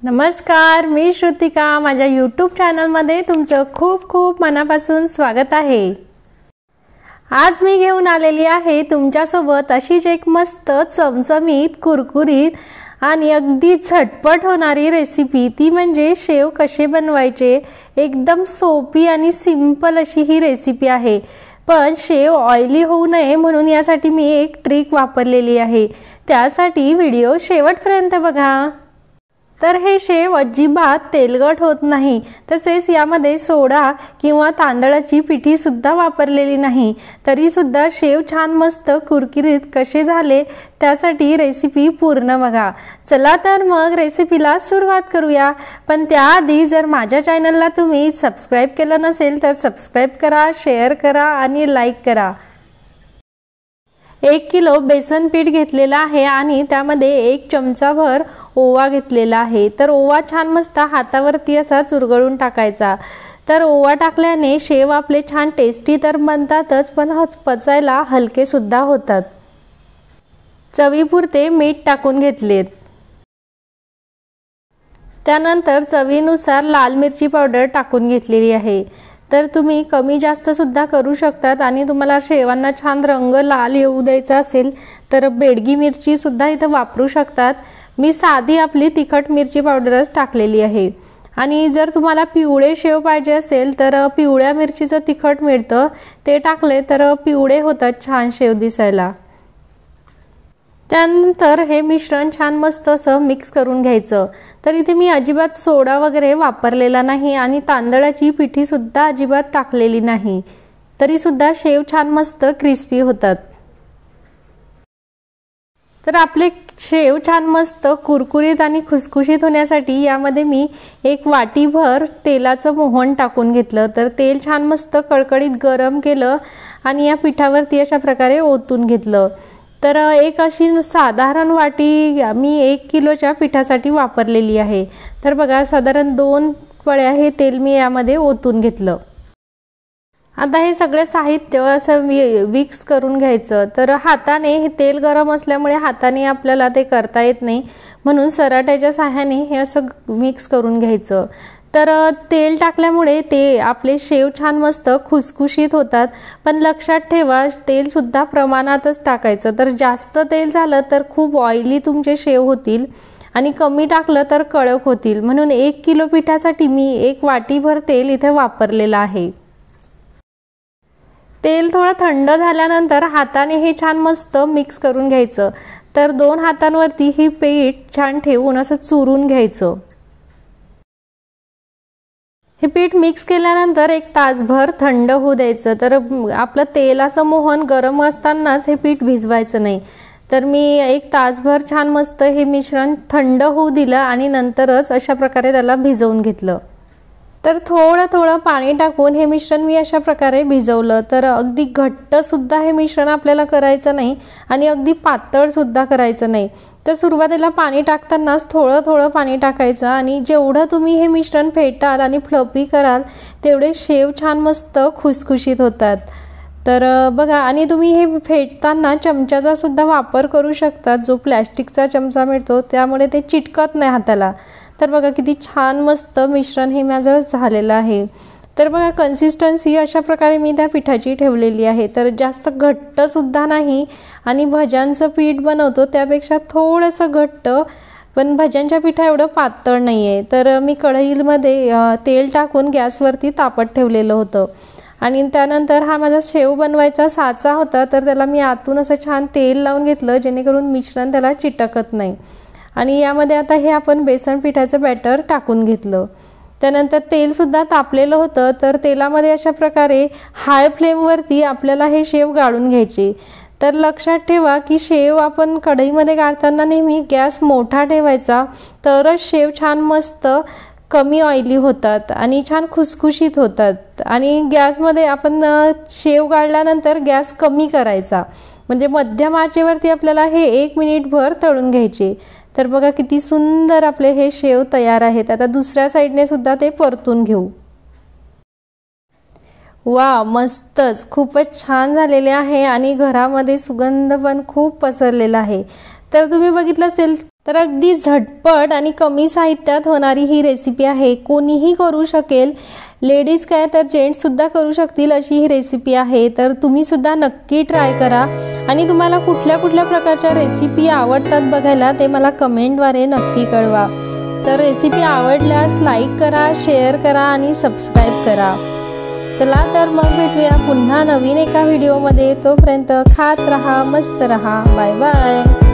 नमस्कार, मी श्रुतिका। माझ्या YouTube चॅनलमध्ये तुमचं खूप खूप मनापासून स्वागत आहे। आज मी घेऊन आलेली आहे तुमच्यासोबत अशीच एक मस्त चमचमीत कुरकुरीत आणि अगदी झटपट होणारी रेसिपी। ती म्हणजे शेव कसे बनवायचे। एकदम सोपी आणि सिंपल अशी ही रेसिपी आहे। पण शेव ऑइली होऊ नये म्हणून यासाठी मी एक ट्रिक वापरलेली आहे। त्यासाठी व्हिडिओ शेवटपर्यंत बघा। तर हे शेव अजिबात तेलगट होत नाही, तसेच यामध्ये सोडा किंवा तांदळाची पिठी सुद्धा वापरलेली नाही, तरी सुद्धा शेव छान मस्त कुरकुरीत कसे झाले त्यासाठी रेसिपी पूर्ण बघा। चला तर मग रेसिपीला सुरुवात करूया। पण त्याआधी जर माझ्या चॅनलला तुम्ही सबस्क्राइब केलं नसेल तर सबस्क्राइब करा, शेअर करा आणि लाईक करा। 1 किलो बेसन पीठ घेतलेला आहे आणि त्यामध्ये 1 चमचाभर ओवा घेतलेला आहे। तर ओवा छान मस्त हातावरती असा चुरगळून टाकायचा। तर ओवा टाकल्याने शेव आपले छान टेस्टी तर बनतातच, पण पचायला हलके सुद्धा होतात। चवीपुरते मीठ टाकून घेतलेत। त्यानंतर चवीनुसार लाल मिरची पावडर टाकून घेतलेली आहे। तर तुम्ही कमी जास्त सुद्धा करू शकतात आणि तुम्हाला शेवांना छान रंग लाल येऊ द्यायचा असेल तर बेडगी मिरची सुद्धा इथे वापरू शकतात। मी साधी आपली तिखट मिरची पावडरच टाकलेली आहे। आणि जर तुम्हाला पिवळे शेव पाहिजे असेल तर पिवळ्या मिरचीचं तिखट मिळतं, ते टाकले तर पिवळे होतात छान शेव दिसायला। त्यानंतर हे मिश्रण छान मस्त असं मिक्स करून घ्यायचं। तर इथे मी अजिबात सोडा वगैरे वापरलेला नाही आणि तांदळाची पिठी सुद्धा अजिबात टाकलेली नाही, तरी सुद्धा शेव छान मस्त क्रिस्पी होतात। तर आपले शेव छान मस्त कुरकुरीत आणि खुसखुशीत होण्यासाठी यामध्ये मी 1 वाटीभर तेलाचं मोहन टाकून घेतलं। तर तेल छान मस्त कडकडीत गरम केलं आणि या पिठावरती अशा प्रकारे ओतून घेतलं। तर एक अशी साधारण वाटी मी 1 किलोच्या पिठासाठी वापरलेली आहे। तर बघा साधारण 2 पळ्या हे तेल मी यामध्ये ओतून घेतलं। आता हे सगळे साहित्य असं मिक्स करून घ्यायचं। तर हाताने हे तेल गरम असल्यामुळे हाताने आपल्याला ते करता येत नाही, म्हणून सराट्याच्या सहाय्याने हे असं मिक्स करून घ्यायचं। तर तेल टाकल्यामुळे ते आपले शेव छान मस्त खुसखुशीत होतात। पण लक्षात ठेवा तेल सुद्धा प्रमाणातच टाकायचं। तर जास्त तेल झालं तर खूप ऑइली तुमचे शेव होतील आणि कमी टाकलं तर कडक होतील, म्हणून 1 किलो पिठासाठी मी 1 वाटीभर तेल इथे वापरलेलं आहे। तेल थोडं थंड झाल्यानंतर हाताने हे छान मस्त मिक्स करून घ्यायचं। तर 2 हातांवरती ही पीठ छान ठेवून असं चुरून घ्यायचं। हे पीठ मिक्स केल्यानंतर 1 तासभर थंड होऊ द्यायचं। तर आपलं तेलाचं मोहन गरम असतानाच हे पीठ भिजवायचं नाही। तर मी 1 तासभर छान मस्त हे मिश्रण थंड होऊ दिलं आणि नंतरच अशा प्रकारे त्याला भिजवून घेतलं। तर थोडं थोडं पाणी टाकून हे मिश्रण मी अशा प्रकारे भिजवलं। तर अगदी घट्ट सुद्धा हे मिश्रण आपल्याला करायचं नाही आणि अगदी पातळ सुद्धा करायचं नाही। तर सुरुवातीला पाणी टाकतानाच थोडं थोडं पाणी टाकायचं आणि जेवढं तुम्ही हे मिश्रण फेटाल आणि फ्लफी कराल तेवढे शेव छान मस्त खुसखुशीत होतात। तर बघा, आणि तुम्ही हे फेटताना चमच्याचा सुद्धा वापर करू शकता, जो प्लॅस्टिकचा चमचा मिळतो, त्यामुळे ते चिटकत नाही हाताला। तर बघा किती छान मस्त मिश्रण हे माझं झालेलं आहे। तर बघा कन्सिस्टन्सी अशा प्रकारे मी त्या पिठाची ठेवलेली आहे। तर जास्त घट्ट सुद्धा नाही आणि भज्यांचं पीठ बनवतो त्यापेक्षा थोडंसं घट्ट, पण भज्यांच्या पिठा एवढं पातळ नाही आहे। तर मी कढईमध्ये तेल टाकून गॅसवरती तापत ठेवलेलं होतं आणि त्यानंतर हा माझा शेव बनवायचा साचा होता। तर त्याला मी आतून असं छान तेल लावून घेतलं, जेणेकरून मिश्रण त्याला चिटकत नाही। आणि यामध्ये आता हे आपण बेसन पिठाचं बॅटर टाकून घेतलं। त्यानंतर तेल सुद्धा तापलेलं होतं। तर तेलामध्ये अशा प्रकारे हाय फ्लेमवरती आपल्याला हे शेव गाळून घ्यायचे। तर लक्षात ठेवा की शेव आपण कढईमध्ये गाळताना नेहमी गॅस मोठा ठेवायचा, तरच शेव छान मस्त कमी ऑइली होतात आणि छान खुसखुशीत होतात। आणि गॅसमध्ये आपण शेव गाळल्यानंतर गॅस कमी करायचा, म्हणजे मध्यम आचेवरती आपल्याला हे 1 मिनिटभर तळून घ्यायचे। तर बघा किती सुंदर आपले हे शेव तयार आहेत। आता दुसऱ्या साईडने सुद्धा ते परतून घेऊ। वा, मस्तच, खूपच छान झालेले आहे आणि घरामध्ये सुगंध पण खूप पसरलेला आहे। तर तुम्ही बघितलं असेल तर अगदी झटपट आणि कमी साहित्यात होणारी ही रेसिपी आहे, कोणीही करू शकेल, लेडीज काय तर जेंट्स सुद्धा करू शकतील अशी ही रेसिपी आहे। तर तुम्ही सुद्धा नक्की ट्राय करा आणि तुम्हाला कुठल्या कुठल्या प्रकारच्या रेसिपी आवडतात बघायला ते मला कमेंटद्वारे नक्की कळवा। तर रेसिपी आवडल्यास लाईक करा, शेअर करा आणि सबस्क्राईब करा। चला तर मग भेटूया पुन्हा नवीन एका व्हिडिओमध्ये, तोपर्यंत खात रहा, मस्त रहा, बाय बाय।